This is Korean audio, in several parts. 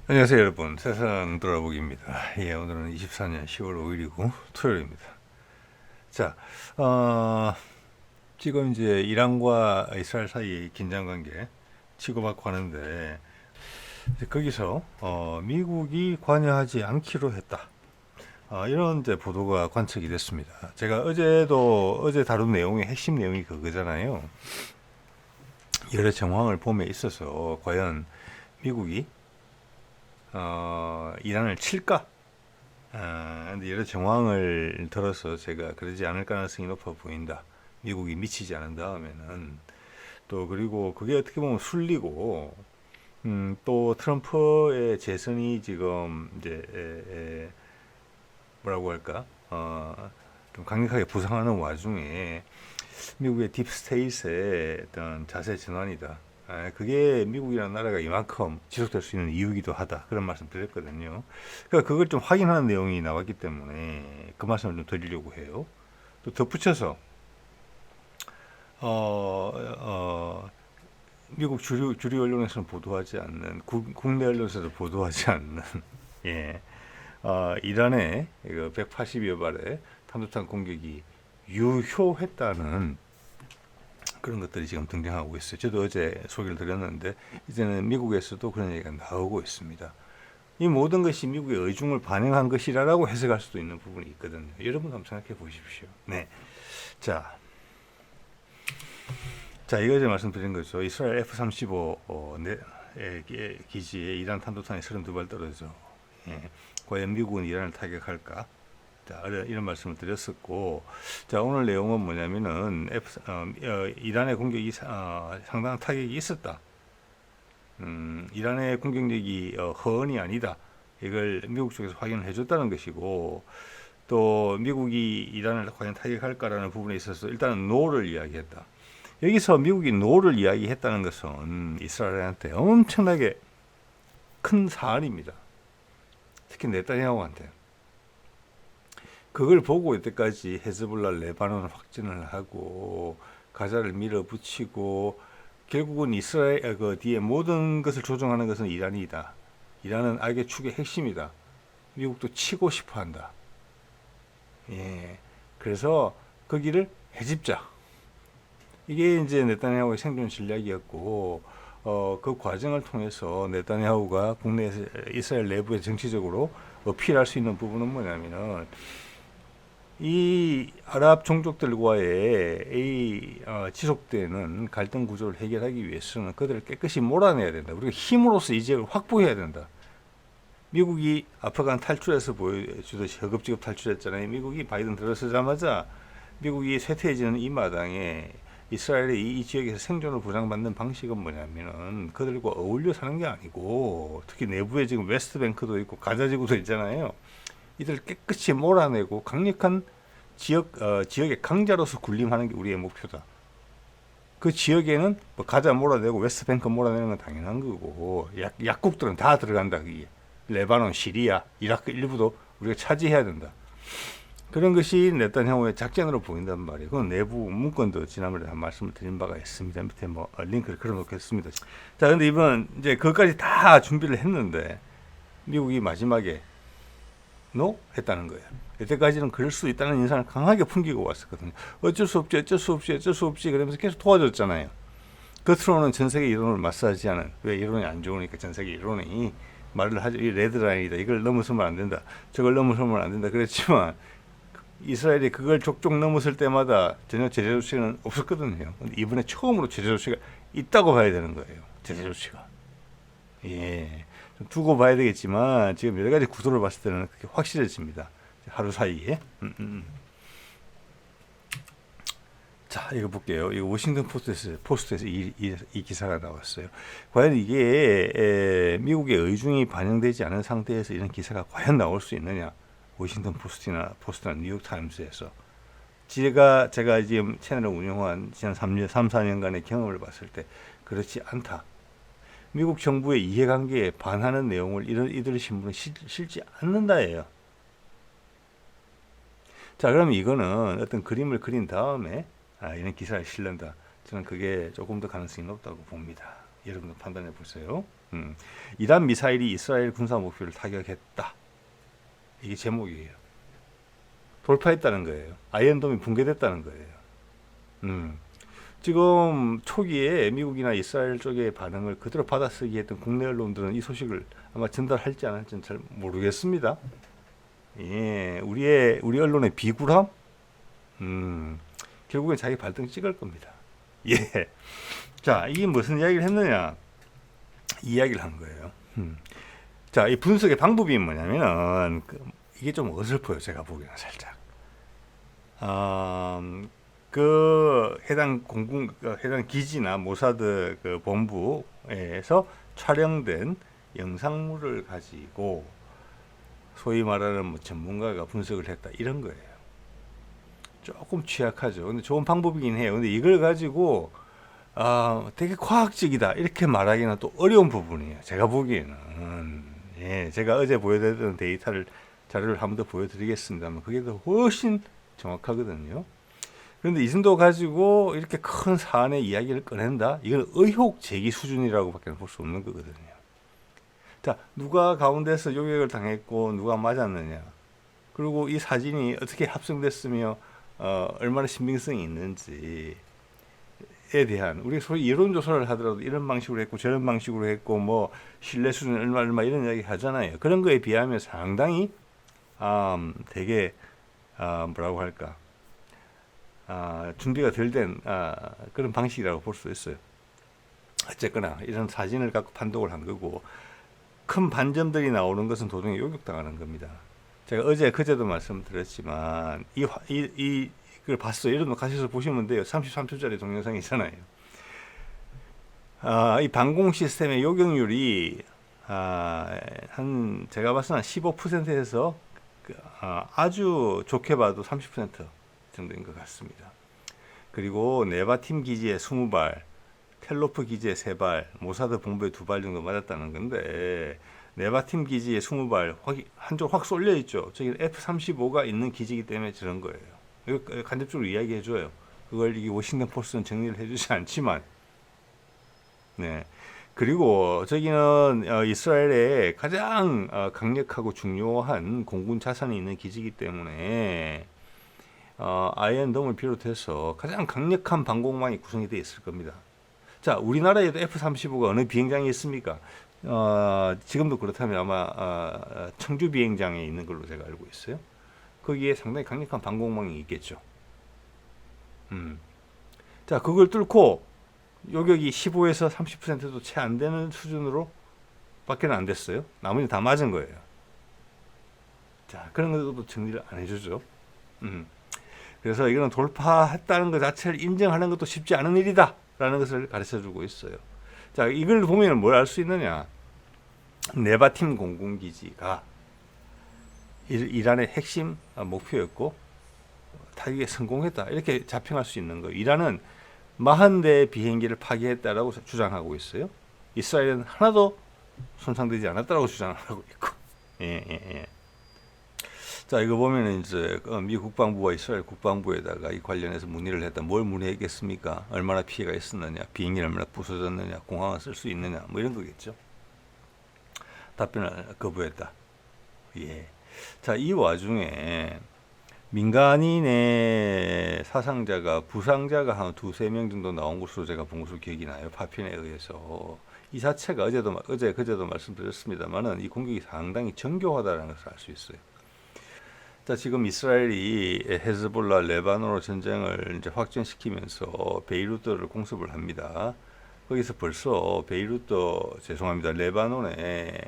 안녕하세요 여러분, 세상 돌아보기입니다. 오늘은 24년 10월 5일이고 토요일입니다. 자, 지금 이제 이란과 이스라엘 사이의 긴장관계 치고받고 하는데, 이제 거기서 미국이 관여하지 않기로 했다, 이런 이제 보도가 관측이 됐습니다. 제가 어제 다룬 내용의 핵심 내용이 그거잖아요. 여러 정황을 봄에 있어서 과연 미국이 이란을 칠까? 근데 여러 정황을 들어서 제가 그러지 않을 가능성이 높아 보인다. 미국이 미치지 않은 다음에는. 또 그리고 그게 어떻게 보면 순리고, 또 트럼프의 재선이 지금 이제 뭐라고 할까? 좀 강력하게 부상하는 와중에 미국의 딥스테이트의 어떤 자세 전환이다. 그게 미국이라는 나라가 이만큼 지속될 수 있는 이유이기도 하다. 그런 말씀 드렸거든요. 그러니까 그걸 좀 확인하는 내용이 나왔기 때문에 그 말씀을 좀 드리려고 해요. 또 덧붙여서 어, 어, 미국 주류 언론에서는 보도하지 않는, 국내 언론에서도 보도하지 않는 예, 이란의 180여 발의 탄도탄 공격이 유효했다는 그런 것들이 지금 등장하고 있어요. 저도 어제 소개를 드렸는데 이제는 미국에서도 그런 얘기가 나오고 있습니다. 이 모든 것이 미국의 의중을 반영한 것이라고 해석할 수도 있는 부분이 있거든요. 여러분 한번 생각해 보십시오. 네. 자, 이거 이제 말씀드린 거죠. 이스라엘 F-35 기지에 이란 탄도탄이 32발 떨어져. 예. 과연 미국은 이란을 타격할까? 자, 이런 말씀을 드렸었고, 자, 오늘 내용은 뭐냐면은 이란의 공격이 상당한 타격이 있었다. 이란의 공격력이 허언이 아니다. 이걸 미국 쪽에서 확인을 해줬다는 것이고, 또 미국이 이란을 과연 타격할까라는 부분에 있어서 일단은 노를 이야기했다. 여기서 미국이 노를 이야기했다는 것은 이스라엘한테 엄청나게 큰 사안입니다. 특히 네타냐후한테. 그걸 보고 이때까지 헤즈볼라 레바논을 확진을 하고 가자를 밀어붙이고 결국은 이스라엘 그 뒤에 모든 것을 조종하는 것은 이란이다. 이란은 악의 축의 핵심이다. 미국도 치고 싶어한다. 예, 그래서 거기를 해집자. 이게 이제 네타냐후의 생존 전략이었고, 그 과정을 통해서 네타냐후가 국내에서 이스라엘 내부에 정치적으로 어필할 수 있는 부분은 뭐냐면은 이 아랍 종족들과의 이 지속되는 갈등 구조를 해결하기 위해서는 그들을 깨끗이 몰아내야 된다. 우리가 힘으로써 이 지역을 확보해야 된다. 미국이 아프간 탈출해서 보여주듯이 허겁지겁 탈출했잖아요. 미국이 바이든 들어서자마자 미국이 쇠퇴해지는 이 마당에 이스라엘의 이 지역에서 생존을 보장받는 방식은 뭐냐면은 그들과 어울려 사는 게 아니고, 특히 내부에 지금 웨스트뱅크도 있고 가자지구도 있잖아요. 이들 깨끗이 몰아내고 강력한 지역의 강자로서 군림하는 게 우리의 목표다. 그 지역에는 뭐 가자 몰아내고 웨스트뱅크 몰아내는 건 당연한 거고, 약국들은 다 들어간다. 그게 레바논, 시리아, 이라크 일부도 우리가 차지해야 된다. 그런 것이 네타냐후의 작전으로 보인단 말이에요. 그건 내부 문건도 지난번에 한 말씀을 드린 바가 있습니다. 밑에 뭐 링크를 걸어놓겠습니다. 자, 근데 이번 이제 그것까지 다 준비를 했는데 미국이 마지막에 노? 했다는 거예요. 이때까지는 그럴 수 있다는 인상을 강하게 풍기고 왔었거든요. 어쩔 수 없지, 어쩔 수 없지, 어쩔 수 없지. 그러면서 계속 도와줬잖아요. 겉으로는 전 세계 이론을 마사지하는, 왜 이론이 안 좋으니까 전 세계 이론이 말을 하죠. 이 레드라인이다. 이걸 넘어서면 안 된다. 저걸 넘어서면 안 된다. 그랬지만 이스라엘이 그걸 족족 넘었을 때마다 전혀 제재 조치는 없었거든요. 근데 이번에 처음으로 제재 조치가 있다고 봐야 되는 거예요. 제재 조치가. 예. 좀 두고 봐야 되겠지만 지금 여러 가지 구도를 봤을 때는 그렇게 확실해집니다. 하루 사이에. 자, 이거 볼게요. 이거 워싱턴 포스트에서 이 기사가 나왔어요. 과연 이게 미국의 의중이 반영되지 않은 상태에서 이런 기사가 과연 나올 수 있느냐? 워싱턴 포스트나 뉴욕 타임스에서. 제가 지금 채널을 운영한 지난 3, 4년간의 경험을 봤을 때 그렇지 않다. 미국 정부의 이해관계에 반하는 내용을 이들 신문은 실지 않는다예요. 자, 그럼 이거는 어떤 그림을 그린 다음에 이런 기사를 실는다. 저는 그게 조금 더 가능성이 높다고 봅니다. 여러분도 판단해 보세요. 이란 미사일이 이스라엘 군사 목표를 타격했다. 이게 제목이에요. 돌파했다는 거예요. 아이언돔이 붕괴됐다는 거예요. 지금 초기에 미국이나 이스라엘 쪽의 반응을 그대로 받아쓰기 했던 국내 언론들은 이 소식을 아마 전달할지 안 할지는 잘 모르겠습니다. 예, 우리 언론의 비굴함? 결국엔 자기 발등 찍을 겁니다. 예. 자, 이게 무슨 이야기를 했느냐? 이야기를 한 거예요. 자, 이 분석의 방법이 뭐냐면은, 이게 좀 어설퍼요. 제가 보기에는 살짝. 해당 기지나 모사드 그 본부에서 촬영된 영상물을 가지고 소위 말하는 뭐 전문가가 분석을 했다. 이런 거예요. 조금 취약하죠. 근데 좋은 방법이긴 해요. 근데 이걸 가지고 되게 과학적이다 이렇게 말하기는 또 어려운 부분이에요. 제가 보기에는. 예, 제가 어제 보여드렸던 자료를 한 번 더 보여드리겠습니다만 그게 더 훨씬 정확하거든요. 그런데 이 정도 가지고 이렇게 큰 사안의 이야기를 꺼낸다? 이건 의혹 제기 수준이라고밖에 볼 수 없는 거거든요. 자, 누가 가운데서 요격을 당했고 누가 맞았느냐? 그리고 이 사진이 어떻게 합성됐으며 얼마나 신빙성이 있는지에 대한 우리 소위 여론조사를 하더라도 이런 방식으로 했고 저런 방식으로 했고 뭐 신뢰 수준 얼마 이런 이야기 하잖아요. 그런 거에 비하면 상당히 되게 뭐라고 할까 준비가 덜 된 그런 방식이라고 볼 수 있어요. 어쨌거나 이런 사진을 갖고 판독을 한 거고 큰 반점들이 나오는 것은 도중에 요격당하는 겁니다. 제가 그제도 말씀드렸지만 이걸 봤어요. 이런 거 가셔서 보시면 돼요. 33초짜리 동영상이 있잖아요. 이 방공 시스템의 요격률이 제가 봤을 때는 15%에서 아주 좋게 봐도 30% 정도인 것 같습니다. 그리고 네바팀 기지에 20발, 텔로프 기지에 3발, 모사드 본부에 2발 정도 맞았다는 건데 네바팀 기지에 20발 한쪽 확 쏠려 있죠. 저기 F-35가 있는 기지이기 때문에 저런 거예요. 이거 간접적으로 이야기해 줘요. 그걸 이 워싱턴 포스트는 정리를 해주지 않지만, 네. 그리고 저기는 이스라엘의 가장 강력하고 중요한 공군 자산이 있는 기지이기 때문에 아이언돔을 비롯해서 가장 강력한 방공망이 구성이 되어 있을 겁니다. 자, 우리나라에도 F-35가 어느 비행장에 있습니까? 지금도 그렇다면 아마 청주 비행장에 있는 걸로 제가 알고 있어요. 거기에 상당히 강력한 방공망이 있겠죠. 자, 그걸 뚫고 요격이 15에서 30%도 채 안 되는 수준으로 밖에는 안 됐어요. 나머지 다 맞은 거예요. 자, 그런 것도 정리를 안 해주죠. 그래서 이거는 돌파했다는 것 자체를 인정하는 것도 쉽지 않은 일이다 라는 것을 가르쳐 주고 있어요. 자, 이걸 보면 뭘 알 수 있느냐? 네바팀 공군기지가 이란의 핵심 목표였고 타격에 성공했다 이렇게 자평할 수 있는 거예요. 이란은 40대의 비행기를 파괴했다라고 주장하고 있어요. 이스라엘은 하나도 손상되지 않았다라고 주장을 하고 있고. 예. 자, 이거 보면은 이제 미 국방부와 이스라엘 국방부에다가 이 관련해서 문의를 했다. 뭘 문의했겠습니까? 얼마나 피해가 있었느냐, 비행기는 얼마나 부서졌느냐, 공항을 쓸 수 있느냐, 뭐 이런 거겠죠. 답변을 거부했다. 예. 자, 이 와중에 민간인의 사상자가 부상자가 한 2-3명 정도 나온 것으로 제가 본 것으로 기억이 나요. 파편에 의해서. 이 자체가 그제도 말씀드렸습니다만은 이 공격이 상당히 정교하다는 것을 알 수 있어요. 자, 지금 이스라엘이 헤즈볼라 레바논으로 전쟁을 이제 확전시키면서 베이루트를 공습을 합니다. 거기서 벌써 레바논의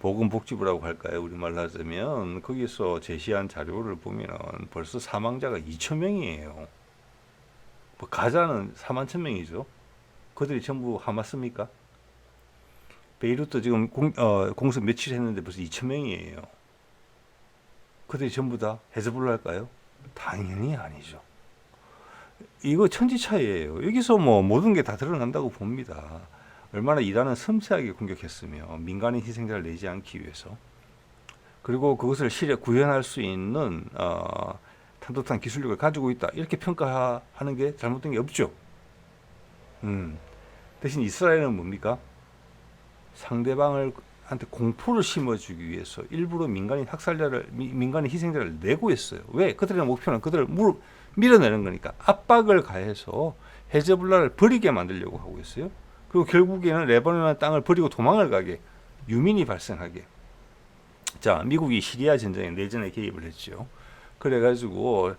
보건복지부라고 할까요? 우리말로 하자면 거기서 제시한 자료를 보면 벌써 사망자가 2,000명이에요. 뭐 가자는 41,000명이죠. 그들이 전부 하마스입니까? 베이루트 지금 공습 며칠 했는데 벌써 2,000명이에요. 그들이 전부 다 헤즈볼라일까요? 당연히 아니죠. 이거 천지차이예요. 여기서 뭐 모든 게 다 드러난다고 봅니다. 얼마나 이란은 섬세하게 공격했으며 민간인 희생자를 내지 않기 위해서 그리고 그것을 구현할 수 있는 탄도탄 기술력을 가지고 있다 이렇게 평가하는 게 잘못된 게 없죠. 대신 이스라엘은 뭡니까? 상대방을 한테 공포를 심어주기 위해서 일부러 민간인 희생자를 내고 있어요. 왜? 그들의 목표는 그들을 밀어내는 거니까 압박을 가해서 헤즈볼라를 버리게 만들려고 하고 있어요. 그리고 결국에는 레바논 땅을 버리고 도망을 가게, 유민이 발생하게. 자, 미국이 시리아 전쟁에 내전에 개입을 했죠. 그래가지고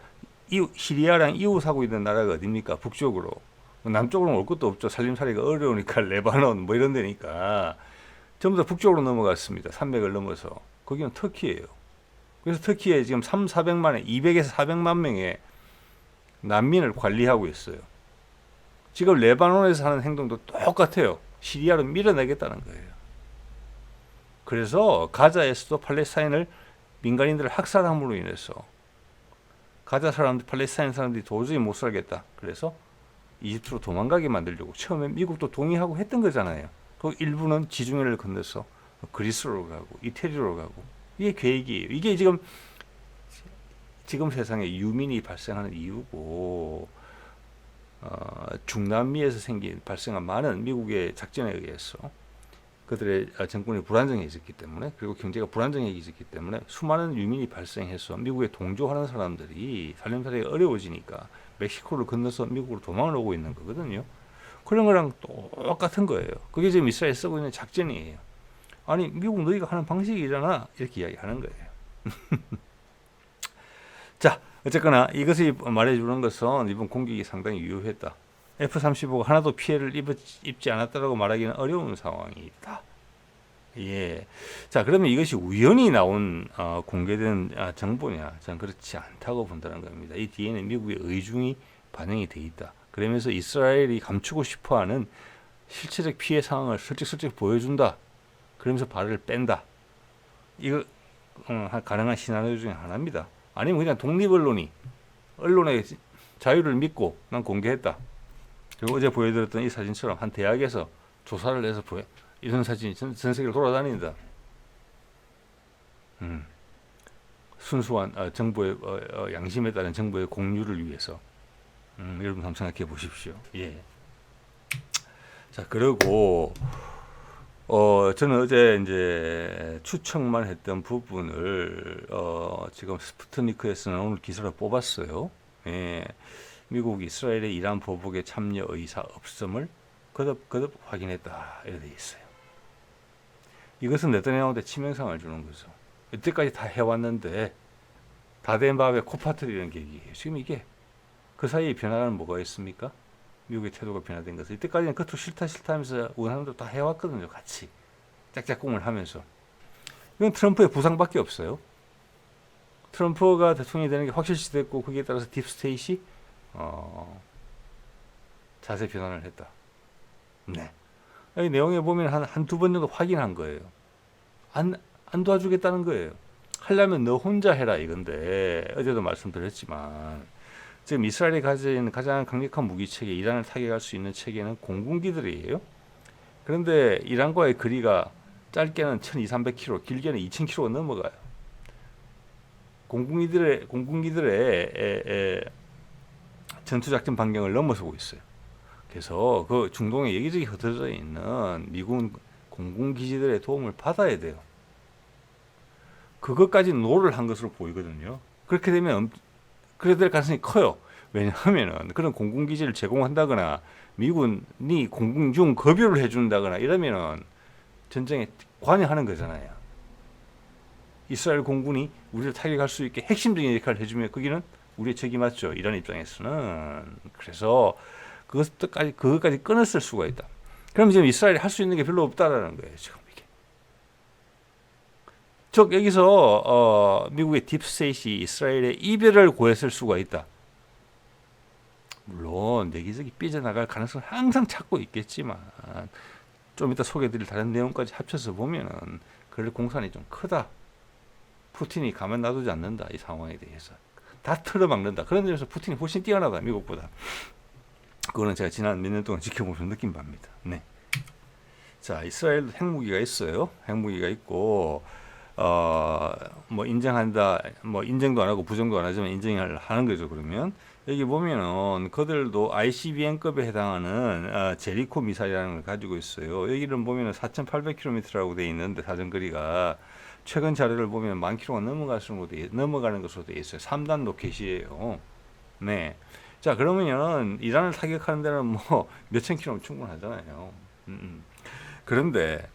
시리아랑 이웃하고 있는 나라가 어딥니까? 북쪽으로. 남쪽으로는 올 것도 없죠. 살림살이가 어려우니까 레바논 뭐 이런 데니까 전부 다 북쪽으로 넘어갔습니다. 산맥을 넘어서. 거기는 터키예요. 그래서 터키에 지금 200에서 400만 명의 난민을 관리하고 있어요. 지금 레바논에서 하는 행동도 똑같아요. 시리아로 밀어내겠다는 거예요. 그래서 가자에서도 팔레스타인을 민간인들을 학살함으로 인해서 가자 사람들, 팔레스타인 사람들이 도저히 못 살겠다. 그래서 이집트로 도망가게 만들려고 처음에 미국도 동의하고 했던 거잖아요. 그 일부는 지중해를 건너서 그리스로 가고 이태리로 가고 이게 계획이에요. 이게 지금 세상에 유민이 발생하는 이유고 중남미에서 발생한 많은 미국의 작전에 의해서 그들의 정권이 불안정해졌기 때문에 그리고 경제가 불안정해졌기 때문에 수많은 유민이 발생해서 미국에 동조하는 사람들이 살림살이가 어려워지니까 멕시코를 건너서 미국으로 도망을 오고 있는 거거든요. 그런 거랑 똑같은 거예요. 그게 지금 이스라엘 쓰고 있는 작전이에요. 아니 미국 너희가 하는 방식이잖아 이렇게 이야기하는 거예요. 자, 어쨌거나 이것이 말해주는 것은 이번 공격이 상당히 유효했다. F-35가 하나도 피해를 입지 않았다라고 말하기는 어려운 상황이 있다. 예. 자, 그러면 이것이 우연히 나온 공개된 정보냐? 저는 그렇지 않다고 본다는 겁니다. 이 뒤에는 미국의 의중이 반영이 돼 있다. 그러면서 이스라엘이 감추고 싶어하는 실체적 피해 상황을 슬쩍슬쩍 보여준다. 그러면서 발을 뺀다. 이거 가능한 시나리오 중에 하나입니다. 아니면 그냥 독립언론이 언론의 자유를 믿고 난 공개했다. 그리고 어제 보여드렸던 이 사진처럼 한 대학에서 조사를 해서 이런 사진이 전 세계를 돌아다닌다. 순수한 정보의 양심에 따른 정보의 공유를 위해서 여러분 한번 생각해 보십시오. 예. 자, 그리고 저는 어제 이제 추측만 했던 부분을 지금 스푸트니크에서는 오늘 기사를 뽑았어요. 예. 미국 이스라엘의 이란 보복에 참여 의사 없음을 거듭 확인했다 이렇게 돼 있어요. 이것은 네타냐후한테 치명상을 주는 거죠. 이때까지 다 해왔는데 다 된 밥에 코 파뜨리는 계기예요. 지금 이게 그 사이에 변화는 뭐가 있습니까? 미국의 태도가 변화된 것은 이때까지는 겉으로 싫다 하면서 원하는 대로 다 해왔거든요. 같이 짝짝꿍을 하면서. 이건 트럼프의 부상밖에 없어요. 트럼프가 대통령이 되는 게 확실시됐고 거기에 따라서 딥스테이시 자세 변환을 했다. 네. 이 내용에 보면 한두 번 정도 확인한 거예요. 안 도와주겠다는 거예요. 하려면 너 혼자 해라 이건데 어제도 말씀드렸지만 지금 이스라엘이 가진 가장 강력한 무기체계 이란을 타격할 수 있는 체계는 공군기들이에요. 그런데 이란과의 거리가 짧게는 1200-1300km, 길게는 2000km가 넘어가요. 공군기들의 전투작전 반경을 넘어서고 있어요. 그래서 그 중동에 여기저기 흩어져 있는 미군 공군기지들의 도움을 받아야 돼요. 그것까지 노를 한 것으로 보이거든요. 그렇게 되면 그래야 될 가능성이 커요. 왜냐하면은 그런 공군기지를 제공한다거나 미군이 공군중 급유를 해준다거나 이러면은 전쟁에 관여하는 거잖아요. 이스라엘 공군이 우리를 타격할 수 있게 핵심적인 역할을 해주면 거기는 우리의 적이 맞죠. 이란 입장에서는. 그래서 그것까지 끊었을 수가 있다. 그럼 지금 이스라엘이 할 수 있는 게 별로 없다라는 거예요. 지금 이게. 즉 여기서 미국의 딥스테이시 이스라엘의 이별을 고했을 수가 있다. 물론 내기적이 삐져나갈 가능성을 항상 찾고 있겠지만 좀 이따 소개드릴 다른 내용까지 합쳐서 보면은 그럴 공산이 좀 크다. 푸틴이 가만 놔두지 않는다. 이 상황에 대해서. 다 틀어막는다. 그런 점에서 푸틴이 훨씬 뛰어나다. 미국보다. 그거는 제가 지난 몇 년 동안 지켜보면서 느낀 바입니다. 네. 자, 이스라엘도 핵무기가 있어요. 핵무기가 있고 어, 뭐 인정한다, 뭐 인정도 안 하고 부정도 안 하지만 인정을 하는 거죠. 그러면 여기 보면은 그들도 ICBM급에 해당하는 제리코 미사일이라는 걸 가지고 있어요. 여기를 보면은 4,800km라고 돼 있는데 사정거리가 최근 자료를 보면 10,000km가 넘어가는 것으로 돼 있어요. 3단 로켓이에요. 네. 자, 그러면은 이란을 타격하는 데는 뭐 몇천 킬로면 충분하잖아요. 그런데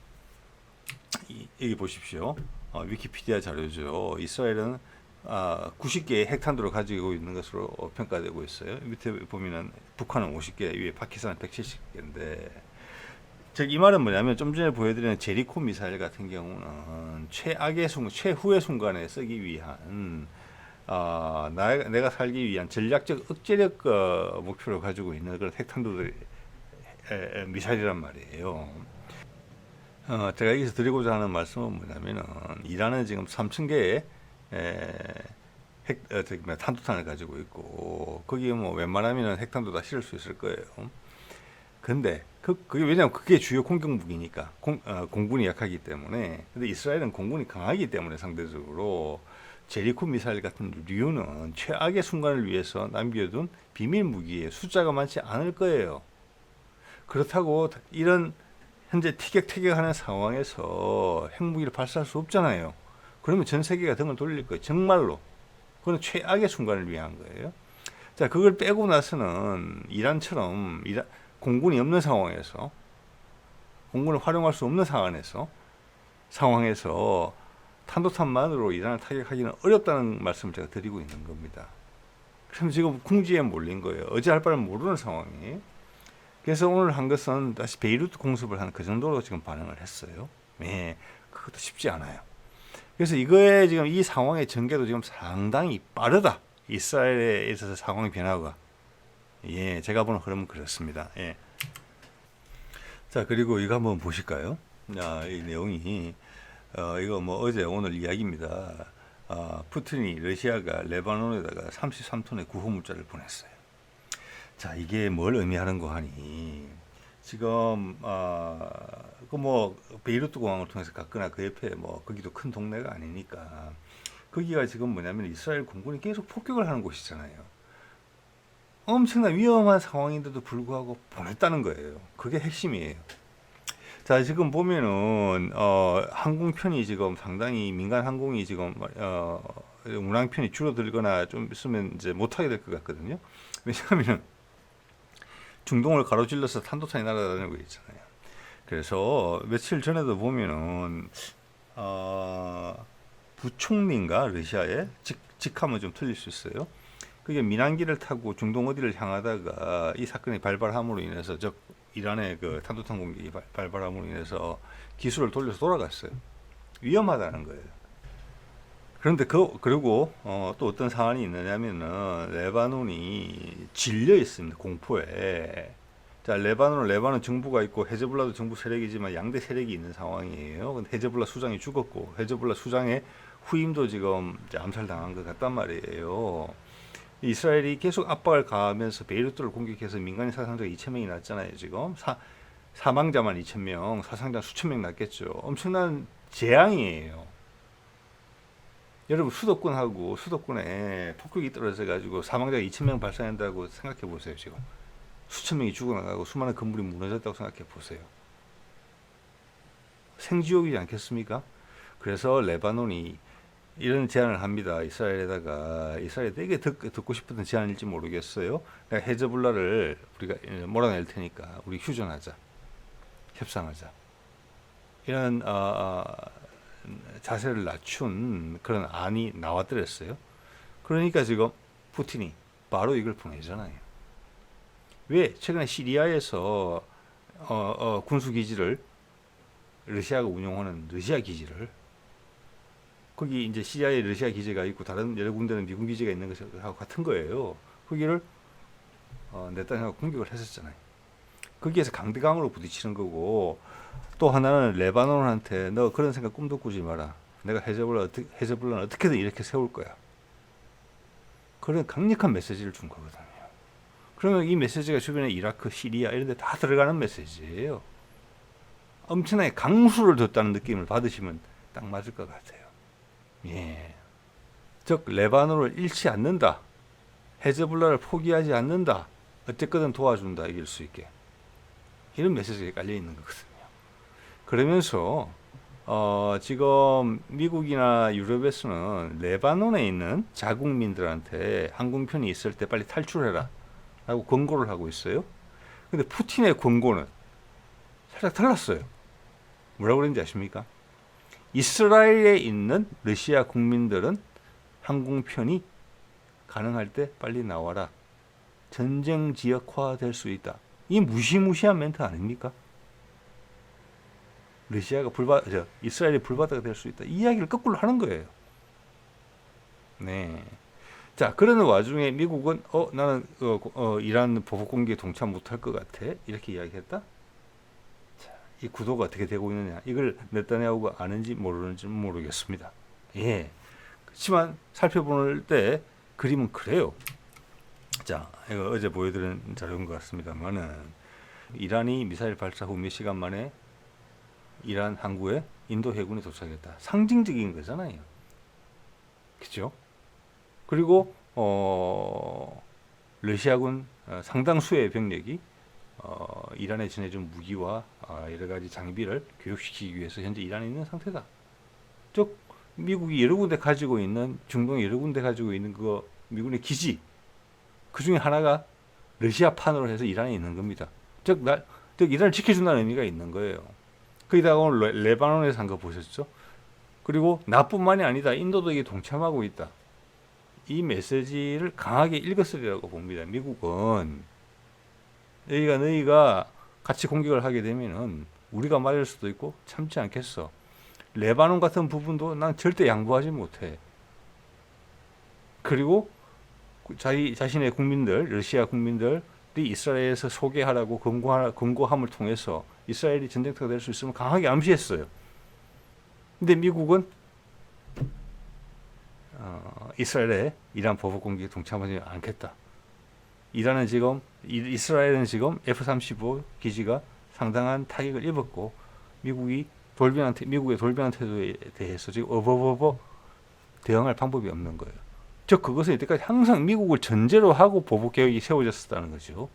여기 보십시오. 위키피디아 자료죠. 이스라엘은 90개의 핵탄두를 가지고 있는 것으로 평가되고 있어요. 밑에 보면은 북한은 50개, 위에 파키스탄은 170개인데, 즉 이 말은 뭐냐면 좀 전에 보여드리는 제리코 미사일 같은 경우는 최후의 순간에 쓰기 위한 내가 살기 위한 전략적 억제력 목표를 가지고 있는 그런 핵탄두들 미사일이란 말이에요. 제가 여기서 드리고자 하는 말씀은 뭐냐면은 이란은 지금 3,000개의 탄도탄을 가지고 있고 거기에 뭐 웬만하면 핵탄도 다 실을 수 있을 거예요. 근데 그게 왜냐면 그게 주요 공격 무기니까 공군이 약하기 때문에. 근데 이스라엘은 공군이 강하기 때문에 상대적으로 제리코 미사일 같은 류는 최악의 순간을 위해서 남겨둔 비밀 무기에 숫자가 많지 않을 거예요. 그렇다고 이런 현재 티격태격하는 상황에서 핵무기를 발사할 수 없잖아요. 그러면 전 세계가 등을 돌릴 거예요. 정말로. 그건 최악의 순간을 위한 거예요. 자, 그걸 빼고 나서는 이란처럼 공군이 없는 상황에서, 공군을 활용할 수 없는 상황에서 탄도탄만으로 이란을 타격하기는 어렵다는 말씀을 제가 드리고 있는 겁니다. 그럼 지금 궁지에 몰린 거예요. 어찌 할 바를 모르는 상황이. 그래서 오늘 한 것은 다시 베이루트 공습을 한 그 정도로 지금 반응을 했어요. 예, 그것도 쉽지 않아요. 그래서 이거에 지금 이 상황의 전개도 지금 상당히 빠르다. 이스라엘에 있어서 상황의 변화가. 예, 제가 보는 흐름은 그렇습니다. 예. 자, 그리고 이거 한번 보실까요? 이 내용이, 이거 뭐 어제 오늘 이야기입니다. 푸틴이 러시아가 레바논에다가 33톤의 구호 문자를 보냈어요. 자, 이게 뭘 의미하는 거 하니, 지금, 그 뭐, 베이루트 공항을 통해서 갔거나 그 옆에 뭐, 거기도 큰 동네가 아니니까, 거기가 지금 뭐냐면 이스라엘 공군이 계속 폭격을 하는 곳이잖아요. 엄청난 위험한 상황인데도 불구하고 보냈다는 거예요. 그게 핵심이에요. 자, 지금 보면은, 항공편이 지금 상당히 민간 항공이 지금, 운항편이 줄어들거나 좀 있으면 이제 못하게 될 것 같거든요. 왜냐하면, 중동을 가로질러서 탄도탄이 날아다니고 있잖아요. 그래서 며칠 전에도 보면은 부총리인가 러시아에 직함은 좀 틀릴 수 있어요. 그게 민항기를 타고 중동 어디를 향하다가 이 사건이 발발함으로 인해서 즉 이란의 그 탄도탄 공격이 발발함으로 인해서 기술을 돌려서 돌아갔어요. 위험하다는 거예요. 그런데 그리고 또 어떤 사안이 있느냐면은 레바논이 질려 있습니다. 공포에. 자, 레바논 정부가 있고 헤즈볼라도 정부 세력이지만 양대 세력이 있는 상황이에요. 근데 헤즈볼라 수장이 죽었고 헤즈볼라 수장의 후임도 지금 암살당한 것 같단 말이에요. 이스라엘이 계속 압박을 가하면서 베이루트를 공격해서 민간인 사상자가 2,000명이 났잖아요. 지금 사망자만 2,000명, 사상자 수천 명 났겠죠. 엄청난 재앙이에요. 여러분 수도권에 폭격이 떨어져 가지고 사망자가 2,000명 발생한다고 생각해 보세요. 지금 수천 명이 죽어나가고 수많은 건물이 무너졌다고 생각해 보세요. 생지옥이지 않겠습니까? 그래서 레바논이 이런 제안을 합니다. 이스라엘이 되게 듣고 싶었던 제안일지 모르겠어요. 내가 헤즈볼라를 우리가 몰아낼 테니까 우리 휴전하자, 협상하자. 이런 자세를 낮춘 그런 안이 나왔더랬어요. 그러니까 지금 푸틴이 바로 이걸 보내잖아요. 왜? 최근에 시리아에서 군수기지를 러시아가 운영하는 러시아 기지를 거기 이제 시리아에 러시아 기지가 있고 다른 여러 군데는 미군 기지가 있는 것하고 같은 거예요. 거기를 네타냐후가 공격을 했었잖아요. 거기에서 강대강으로 부딪히는 거고 또 하나는 레바논한테 너 그런 생각 꿈도 꾸지 마라. 내가 헤즈볼라는 어떻게든 이렇게 세울 거야. 그런 강력한 메시지를 준 거거든요. 그러면 이 메시지가 주변에 이라크, 시리아 이런 데 다 들어가는 메시지예요. 엄청나게 강수를 뒀다는 느낌을 받으시면 딱 맞을 것 같아요. 예. 즉 레바논을 잃지 않는다. 헤즈볼라를 포기하지 않는다. 어쨌거든 도와준다. 이길 수 있게. 이런 메시지가 깔려 있는 거거든요. 그러면서 지금 미국이나 유럽에서는 레바논에 있는 자국민들한테 항공편이 있을 때 빨리 탈출해라 라고 권고를 하고 있어요. 근데 푸틴의 권고는 살짝 달랐어요. 뭐라고 그랬는지 아십니까? 이스라엘에 있는 러시아 국민들은 항공편이 가능할 때 빨리 나와라. 전쟁 지역화 될 수 있다. 이 무시무시한 멘트 아닙니까? 이스라엘이 불바다가 될 수 있다. 이 이야기를 거꾸로 하는 거예요. 네. 자, 그러는 와중에 미국은 나는 이란 보복 공격에 동참 못할 것 같아. 이렇게 이야기했다. 자, 이 구도가 어떻게 되고 있느냐? 이걸 네타냐후가 아는지 모르는지 모르겠습니다. 예. 그렇지만 살펴볼 때 그림은 그래요. 자, 이거 어제 보여드린 자료인 것 같습니다만은 이란이 미사일 발사 후 몇 시간 만에 이란 항구에 인도 해군이 도착했다. 상징적인 거잖아요. 그죠? 그리고 러시아군 상당수의 병력이 이란에 전해준 무기와 여러 가지 장비를 교육시키기 위해서 현재 이란에 있는 상태다. 즉 미국이 여러 군데 가지고 있는 중동에 여러 군데 가지고 있는 그 미군의 기지 그 중에 하나가 러시아판으로 해서 이란에 있는 겁니다. 즉 이란을 지켜준다는 의미가 있는 거예요. 거기다가 오늘 레바논에서 한 거 보셨죠? 그리고 나뿐만이 아니다. 인도도 이게 동참하고 있다. 이 메시지를 강하게 읽었으리라고 봅니다. 미국은 너희가 같이 공격을 하게 되면은 우리가 맞을 수도 있고 참지 않겠어. 레바논 같은 부분도 난 절대 양보하지 못해. 그리고 자신의 국민들, 러시아 국민들이 이스라엘에서 소개하라고 권고함을 통해서 이스라엘이 전쟁터가 될 수 있으면 강하게 암시했어요. 근데 미국은 이스라엘에 이란 보복 공격에 동참하지 않겠다. 이스라엘은 지금 F-35 기지가 상당한 타격을 입었고 미국의 돌변한 태도에 대해서 지금 대응할 방법이 없는 거예요. 즉 그것은 이때까지 항상 미국을 전제로 하고 보복 계획이 세워졌었다는 거죠.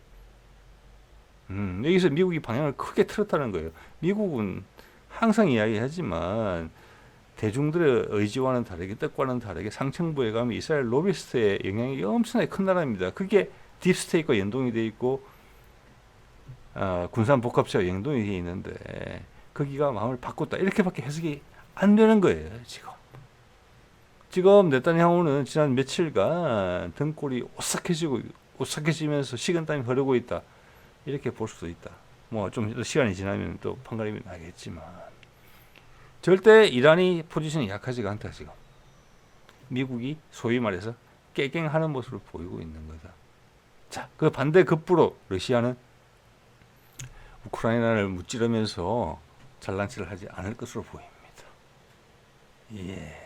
여기서 미국이 방향을 크게 틀었다는 거예요. 미국은 항상 이야기하지만 대중들의 의지와는 다르게 뜻과는 다르게 상층부에 가면 이스라엘 로비스트의 영향이 엄청나게 큰 나라입니다. 그게 딥스테이트와 연동이 돼 있고 군산복합체와 연동이 돼 있는데 거기가 마음을 바꿨다 이렇게밖에 해석이 안 되는 거예요. 지금 네타냐후는 지난 며칠간 등골이 오싹해지면서 식은땀이 흐르고 있다 이렇게 볼 수도 있다. 뭐 좀 시간이 지나면 또 판가름이 나겠지만 절대 이란이 포지션이 약하지가 않다. 지금 미국이 소위 말해서 깨갱하는 모습을 보이고 있는 거다. 자, 그 반대 급부로 러시아는 우크라이나를 무찌르면서 잘난체를 하지 않을 것으로 보입니다. 예.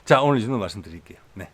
자, 오늘 이 정도 말씀드릴게요. 네.